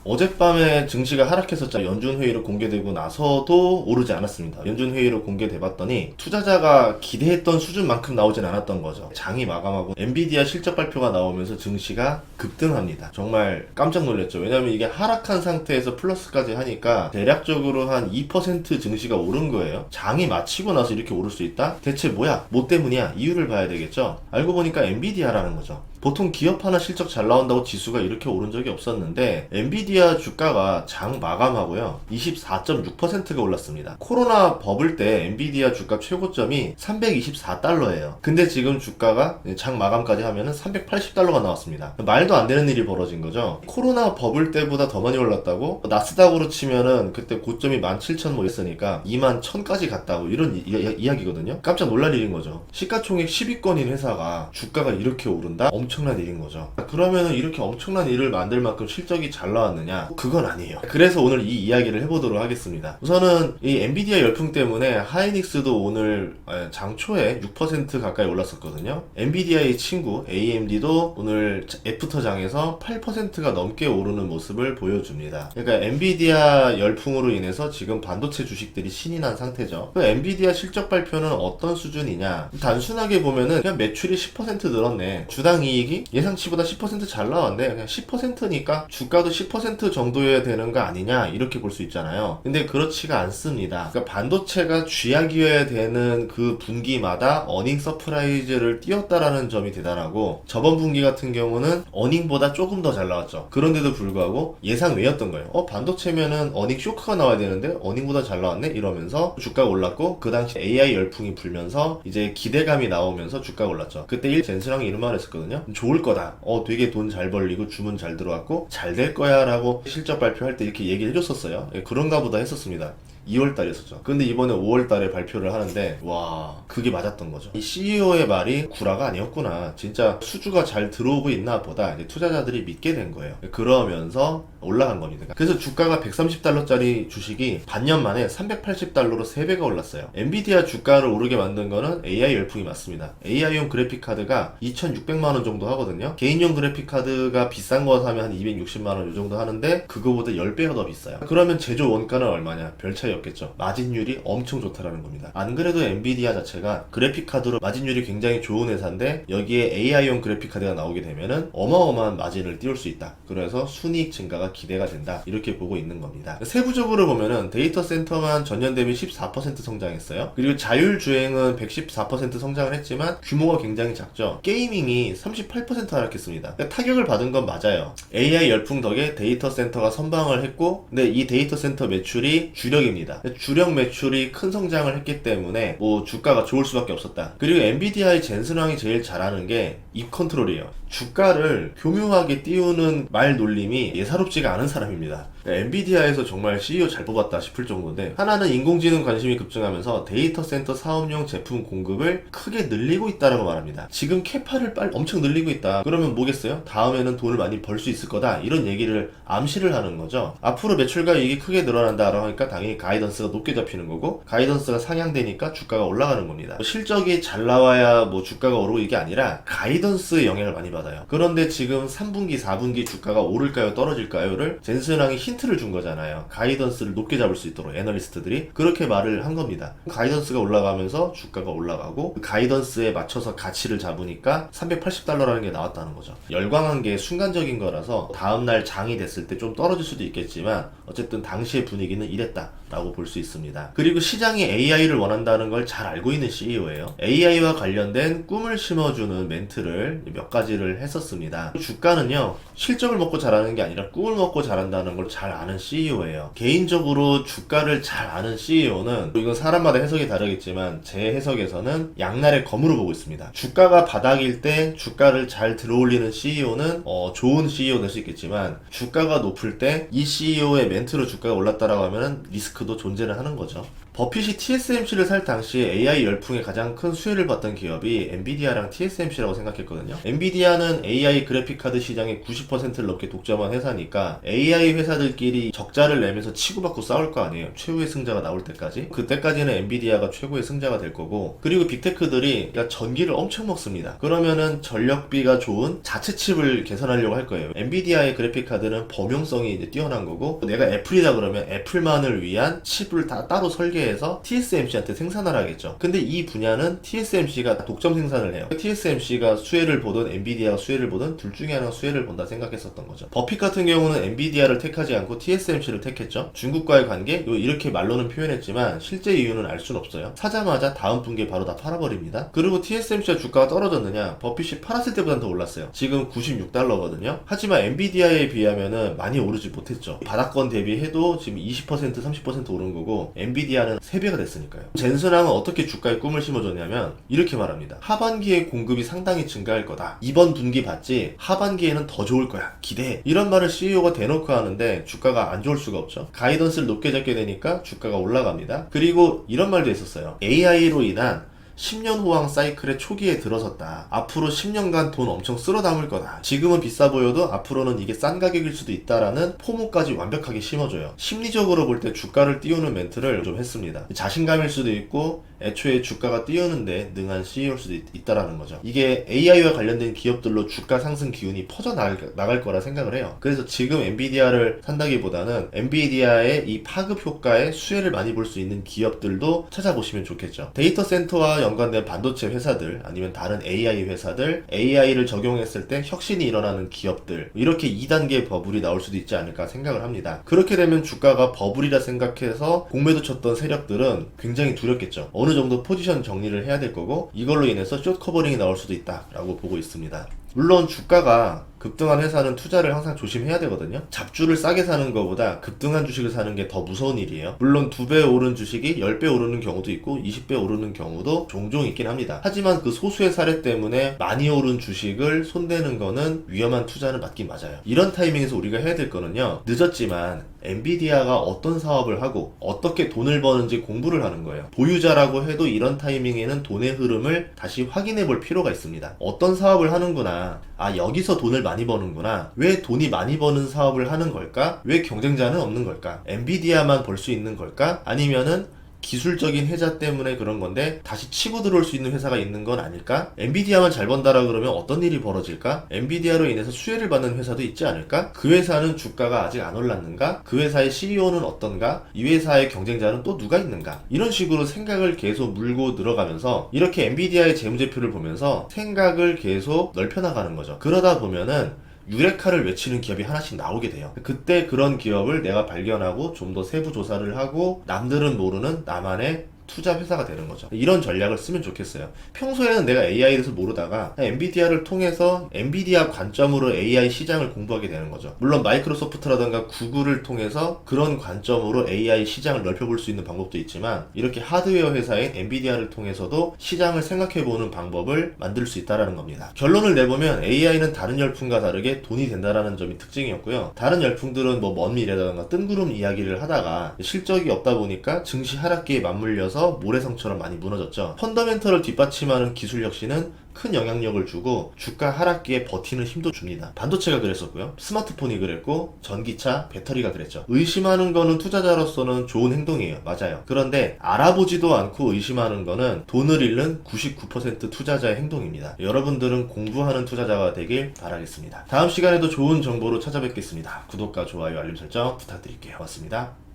어젯밤에 증시가 하락했었죠. 연준회의로 공개되고 나서도 오르지 않았습니다. 연준회의로 공개돼 봤더니 투자자가 기대했던 수준만큼 나오진 않았던 거죠. 장이 마감하고 엔비디아 실적 발표가 나오면서 증시가 급등합니다. 정말 깜짝 놀랐죠. 왜냐면 이게 하락한 상태에서 플러스까지 하니까 대략적으로 한 2% 증시가 오른 거예요. 장이 마치고 나서 이렇게 오를 수 있다? 대체 뭐야? 뭐 때문이야? 이유를 봐야 되겠죠. 알고 보니까 엔비디아라는 거죠. 보통 기업 하나 실적 잘 나온다고 지수가 이렇게 오른 적이 없었는데 엔비디아 주가가 장 마감하고요 24.6%가 올랐습니다. 코로나 버블 때 엔비디아 주가 최고점이 324달러예요. 근데 지금 주가가 장 마감까지 하면은 380달러가 나왔습니다. 말도 안 되는 일이 벌어진 거죠. 코로나 버블 때보다 더 많이 올랐다고? 나스닥으로 치면은 그때 고점이 17,000 뭐 했으니까 21,000까지 갔다고 이런 이야기거든요. 깜짝 놀랄 일인 거죠. 시가총액 10위권인 회사가 주가가 이렇게 오른다? 엄청난 일인 거죠. 그러면은 이렇게 엄청난 일을 만들 만큼 실적이 잘 나왔느냐? 그건 아니에요. 그래서 오늘 이 이야기를 해보도록 하겠습니다. 우선은 이 엔비디아 열풍 때문에 하이닉스도 오늘 장 초에 6% 가까이 올랐었거든요. 엔비디아의 친구 AMD도 오늘 애프터 장에서 8%가 넘게 오르는 모습을 보여줍니다. 그러니까 엔비디아 열풍으로 인해서 지금 반도체 주식들이 신이 난 상태죠. 그 엔비디아 실적 발표는 어떤 수준이냐? 단순하게 보면은 그냥 매출이 10% 늘었네. 주당 이익이 예상치보다 10% 잘 나왔네. 그냥 10%니까 주가도 10% 정도여야 되는 거 아니냐 이렇게 볼 수 있잖아요. 근데 그렇지가 않습니다. 그러니까 반도체가 쥐약이어야 되는 그 분기마다 어닝 서프라이즈를 띄웠다라는 점이 대단하고 저번 분기 같은 경우는 어닝보다 조금 더 잘 나왔죠. 그런데도 불구하고 예상 외였던 거예요. 반도체면은 어닝 쇼크가 나와야 되는데 어닝보다 잘 나왔네 이러면서 주가가 올랐고 그 당시 AI 열풍이 불면서 이제 기대감이 나오면서 주가가 올랐죠. 그때 젠스랑이 이런 말 했었거든요. 좋을 거다. 되게 돈 잘 벌리고 주문 잘 들어왔고 잘 될 거야 라고 실적 발표할 때 이렇게 얘기를 해줬었어요. 그런가 보다 했었습니다. 2월달이었었죠. 근데 이번에 5월달에 발표를 하는데 와 그게 맞았던 거죠. 이 CEO의 말이 구라가 아니었구나. 진짜 수주가 잘 들어오고 있나 보다. 이제 투자자들이 믿게 된 거예요. 그러면서 올라간 겁니다. 그래서 주가가 130달러짜리 주식이 반년 만에 380달러로 3배가 올랐어요. 엔비디아 주가를 오르게 만든 거는 AI 열풍이 맞습니다. AI용 그래픽카드가 2,600만원 정도 하거든요. 개인용 그래픽카드가 비싼 거 사면 한 260만원 이 정도 하는데 그거보다 10배가 더 비싸요. 그러면 제조 원가는 얼마냐? 별 차이 없겠죠. 마진율이 엄청 좋다라는 겁니다. 안 그래도 엔비디아 자체가 그래픽카드로 마진율이 굉장히 좋은 회사인데 여기에 AI용 그래픽카드가 나오게 되면은 어마어마한 마진을 띄울 수 있다. 그래서 순이익 증가가 기대가 된다. 이렇게 보고 있는 겁니다. 세부적으로 보면은 데이터 센터만 전년 대비 14% 성장했어요. 그리고 자율주행은 114% 성장을 했지만 규모가 굉장히 작죠. 게이밍이 38% 하락했습니다. 그러니까 타격을 받은 건 맞아요. AI 열풍 덕에 데이터 센터가 선방을 했고 근데 이 데이터 센터 매출이 주력입니다. 주력 매출이 큰 성장을 했기 때문에 뭐 주가가 좋을 수밖에 없었다. 그리고 엔비디아의 젠슨왕이 제일 잘하는 게 입 컨트롤이에요. 주가를 교묘하게 띄우는 말 놀림이 예사롭지가 않은 사람입니다. 엔비디아에서 정말 CEO 잘 뽑았다 싶을 정도인데 하나는 인공지능 관심이 급증하면서 데이터 센터 사업용 제품 공급을 크게 늘리고 있다라고 말합니다. 지금 캐파를 엄청 늘리고 있다. 그러면 뭐겠어요? 다음에는 돈을 많이 벌 수 있을 거다. 이런 얘기를 암시를 하는 거죠. 앞으로 매출과 이익이 크게 늘어난다라고 하니까 당연히 가이던스가 높게 잡히는 거고 가이던스가 상향되니까 주가가 올라가는 겁니다. 실적이 잘 나와야 뭐 주가가 오르고 이게 아니라 가이던스의 영향을 많이 받아요. 그런데 지금 3분기, 4분기 주가가 오를까요? 떨어질까요?를 젠슨왕이 힌트를 준 거잖아요. 가이던스를 높게 잡을 수 있도록 애널리스트들이 그렇게 말을 한 겁니다. 가이던스가 올라가면서 주가가 올라가고 그 가이던스에 맞춰서 가치를 잡으니까 380달러라는 게 나왔다는 거죠. 열광한 게 순간적인 거라서 다음날 장이 됐을 때 좀 떨어질 수도 있겠지만 어쨌든 당시의 분위기는 이랬다 라고 볼 수 있습니다. 그리고 시장이 AI를 원한다는 걸 잘 알고 있는 CEO예요. AI와 관련된 꿈을 심어주는 멘트를 몇 가지를 했었습니다. 주가는요 실적을 먹고 잘하는 게 아니라 꿈을 먹고 잘한다는 걸 잘 아는 CEO예요. 개인적으로 주가를 잘 아는 CEO는 이건 사람마다 해석이 다르겠지만 제 해석에서는 양날의 검으로 보고 있습니다. 주가가 바닥일 때 주가를 잘 들어올리는 CEO는 좋은 CEO 될 수 있겠지만 주가가 높을 때 이 CEO의 멘트로 주가가 올랐다라고 하면 리스크도 존재를 하는 거죠. 버핏이 TSMC를 살 당시에 AI 열풍에 가장 큰 수혜를 봤던 기업이 엔비디아랑 TSMC라고 생각했거든요. 엔비디아는 AI 그래픽카드 시장의 90%를 넘게 독점한 회사니까 AI 회사들끼리 적자를 내면서 치고받고 싸울 거 아니에요. 최후의 승자가 나올 때까지. 그때까지는 엔비디아가 최고의 승자가 될 거고, 그리고 빅테크들이 전기를 엄청 먹습니다. 그러면은 전력비가 좋은 자체 칩을 개선하려고 할 거예요. 엔비디아의 그래픽카드는 범용성이 이제 뛰어난 거고, 내가 애플이다 그러면 애플만을 위한 칩을 다 따로 설계해서 TSMC한테 생산을 하겠죠. 근데 이 분야는 TSMC가 독점 생산을 해요. TSMC가 수혜를 보든 엔비디아가 수혜를 보든 둘 중에 하나가 수혜를 본다 생각했었던 거죠. 버핏 같은 경우는 엔비디아를 택하지 않고 TSMC를 택했죠. 중국과의 관계 이렇게 말로는 표현했지만 실제 이유는 알 수는 없어요. 사자마자 다음 분기에 바로 다 팔아버립니다. 그리고 TSMC가 주가가 떨어졌느냐? 버핏이 팔았을 때보다는 더 올랐어요. 지금 96달러거든요. 하지만 엔비디아에 비하면은 많이 오르지 못했죠. 바닥권 대비해도 지금 20% 30% 오른 거고, 엔비디아는 3배가 됐으니까요. 젠슨항은 어떻게 주가에 꿈을 심어줬냐면 이렇게 말합니다. 하반기에 공급이 상당히 증가할 거다. 이번 분기 봤지 하반기에는 더 좋을 거야. 기대해. 이런 말을 CEO가 대놓고 하는데 주가가 안 좋을 수가 없죠. 가이던스를 높게 잡게 되니까 주가가 올라갑니다. 그리고 이런 말도 했었어요. AI로 인한 10년 호황 사이클의 초기에 들어섰다. 앞으로 10년간 돈 엄청 쓸어 담을 거다. 지금은 비싸 보여도 앞으로는 이게 싼 가격일 수도 있다라는 포모까지 완벽하게 심어줘요. 심리적으로 볼 때 주가를 띄우는 멘트를 좀 했습니다. 자신감일 수도 있고 애초에 주가가 띄우는데 능한 CEO일 수도 있다라는 거죠. 이게 AI와 관련된 기업들로 주가 상승 기운이 퍼져나갈 거라 생각을 해요. 그래서 지금 엔비디아를 산다기보다는 엔비디아의 이 파급 효과에 수혜를 많이 볼 수 있는 기업들도 찾아보시면 좋겠죠. 데이터 센터와 연관된 반도체 회사들, 아니면 다른 AI 회사들, AI를 적용했을 때 혁신이 일어나는 기업들, 이렇게 2단계 버블이 나올 수도 있지 않을까 생각을 합니다. 그렇게 되면 주가가 버블이라 생각해서 공매도 쳤던 세력들은 굉장히 두렵겠죠. 어느 정도 포지션 정리를 해야 될 거고, 이걸로 인해서 숏 커버링이 나올 수도 있다라고 보고 있습니다. 물론 주가가 급등한 회사는 투자를 항상 조심해야 되거든요. 잡주를 싸게 사는 것보다 급등한 주식을 사는 게 더 무서운 일이에요. 물론 2배 오른 주식이 10배 오르는 경우도 있고 20배 오르는 경우도 종종 있긴 합니다. 하지만 그 소수의 사례 때문에 많이 오른 주식을 손대는 거는 위험한 투자는 맞긴 맞아요. 이런 타이밍에서 우리가 해야 될 거는요, 늦었지만 엔비디아가 어떤 사업을 하고 어떻게 돈을 버는지 공부를 하는 거예요. 보유자라고 해도 이런 타이밍에는 돈의 흐름을 다시 확인해 볼 필요가 있습니다. 어떤 사업을 하는구나, 여기서 돈을 많이 버는구나, 왜 돈이 많이 버는 사업을 하는 걸까, 왜 경쟁자는 없는 걸까, 엔비디아만 볼 수 있는 걸까, 아니면은 기술적인 혜자 때문에 그런 건데 다시 치고 들어올 수 있는 회사가 있는 건 아닐까? 엔비디아만 잘 번다라 그러면 어떤 일이 벌어질까? 엔비디아로 인해서 수혜를 받는 회사도 있지 않을까? 그 회사는 주가가 아직 안 올랐는가? 그 회사의 CEO는 어떤가? 이 회사의 경쟁자는 또 누가 있는가? 이런 식으로 생각을 계속 물고 들어가면서 이렇게 엔비디아의 재무제표를 보면서 생각을 계속 넓혀나가는 거죠. 그러다 보면은 유레카를 외치는 기업이 하나씩 나오게 돼요. 그때 그런 기업을 내가 발견하고 좀 더 세부 조사를 하고 남들은 모르는 나만의 투자 회사가 되는 거죠. 이런 전략을 쓰면 좋겠어요. 평소에는 내가 AI에 대해서 모르다가 엔비디아를 통해서 엔비디아 관점으로 AI 시장을 공부하게 되는 거죠. 물론 마이크로소프트라든가 구글을 통해서 그런 관점으로 AI 시장을 넓혀볼 수 있는 방법도 있지만, 이렇게 하드웨어 회사인 엔비디아를 통해서도 시장을 생각해보는 방법을 만들 수 있다는 겁니다. 결론을 내보면 AI는 다른 열풍과 다르게 돈이 된다는 점이 특징이었고요. 다른 열풍들은 먼 미래라든가 뜬구름 이야기를 하다가 실적이 없다 보니까 증시 하락기에 맞물려서 모래성처럼 많이 무너졌죠. 펀더멘털을 뒷받침하는 기술 혁신은 큰 영향력을 주고 주가 하락기에 버티는 힘도 줍니다. 반도체가 그랬었고요. 스마트폰이 그랬고 전기차, 배터리가 그랬죠. 의심하는 거는 투자자로서는 좋은 행동이에요. 맞아요. 그런데 알아보지도 않고 의심하는 거는 돈을 잃는 99% 투자자의 행동입니다. 여러분들은 공부하는 투자자가 되길 바라겠습니다. 다음 시간에도 좋은 정보로 찾아뵙겠습니다. 구독과 좋아요, 알림 설정 부탁드릴게요. 고맙습니다.